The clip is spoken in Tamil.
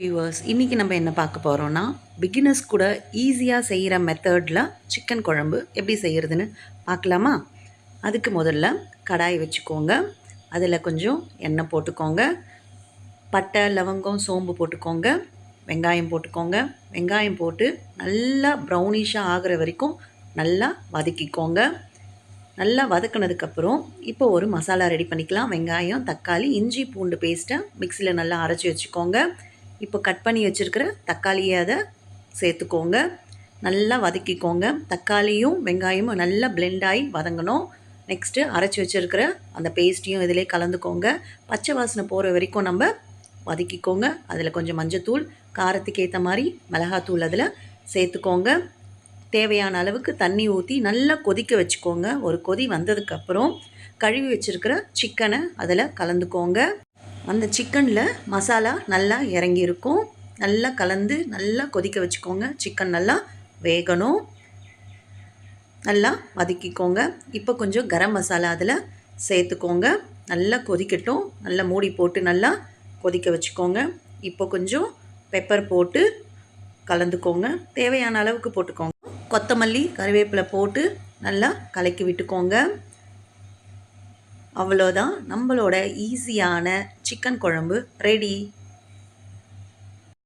வியூவர்ஸ் இன்றைக்கி நம்ம என்ன பார்க்க போகிறோன்னா பிகினர்ஸ் கூட ஈஸியாக செய்கிற மெத்தடில் சிக்கன் குழம்பு எப்படி செய்கிறதுன்னு பார்க்கலாமா. அதுக்கு முதல்ல கடாய் வச்சுக்கோங்க. அதில் கொஞ்சம் எண்ணெய் போட்டுக்கோங்க. பட்டை லவங்கம் சோம்பு போட்டுக்கோங்க. வெங்காயம் போட்டுக்கோங்க. வெங்காயம் போட்டு நல்லா ப்ரௌனிஷாக ஆகிற வரைக்கும் நல்லா வதக்கிக்கோங்க. நல்லா வதக்கினதுக்கப்புறம் இப்போ ஒரு மசாலா ரெடி பண்ணிக்கலாம். வெங்காயம், தக்காளி, இஞ்சி பூண்டு பேஸ்ட்டை மிக்சியில் நல்லா அரைச்சி வச்சுக்கோங்க. இப்போ கட் பண்ணி வச்சுருக்கிற தக்காளியை அதை சேர்த்துக்கோங்க. நல்லா வதக்கிக்கோங்க. தக்காளியும் வெங்காயமும் நல்லா பிளெண்ட் ஆகி வதங்கணும். நெக்ஸ்ட்டு அரைச்சி வச்சுருக்கிற அந்த பேஸ்ட்டையும் இதிலே கலந்துக்கோங்க. பச்சை வாசனை போகிற வரைக்கும் நம்ம வதக்கிக்கோங்க. அதில் கொஞ்சம் மஞ்சத்தூள், காரத்துக்கு ஏற்ற மாதிரி மிளகாத்தூள் அதில் சேர்த்துக்கோங்க. தேவையான அளவுக்கு தண்ணி ஊற்றி நல்லா கொதிக்க வச்சுக்கோங்க. ஒரு கொதி வந்ததுக்கப்புறம் கழுவி வச்சுருக்கிற சிக்கனை அதில் கலந்துக்கோங்க. அந்த சிக்கனில் மசாலா நல்லா இறங்கியிருக்கும். நல்லா கலந்து நல்லா கொதிக்க வச்சுக்கோங்க. சிக்கன் நல்லா வேகணும். நல்லா வதக்கிக்கோங்க. இப்போ கொஞ்சம் கரம் மசாலா அதில் சேர்த்துக்கோங்க. நல்லா கொதிக்கட்டும். நல்லா மூடி போட்டு நல்லா கொதிக்க வச்சுக்கோங்க. இப்போ கொஞ்சம் பெப்பர் போட்டு கலந்துக்கோங்க. தேவையான அளவுக்கு போட்டுக்கோங்க. கொத்தமல்லி கறிவேப்பிலை போட்டு நல்லா கலக்கி விட்டுக்கோங்க. அவ்வளோதான், நம்மளோட ஈஸியான சிக்கன் குழம்பு ரெடி.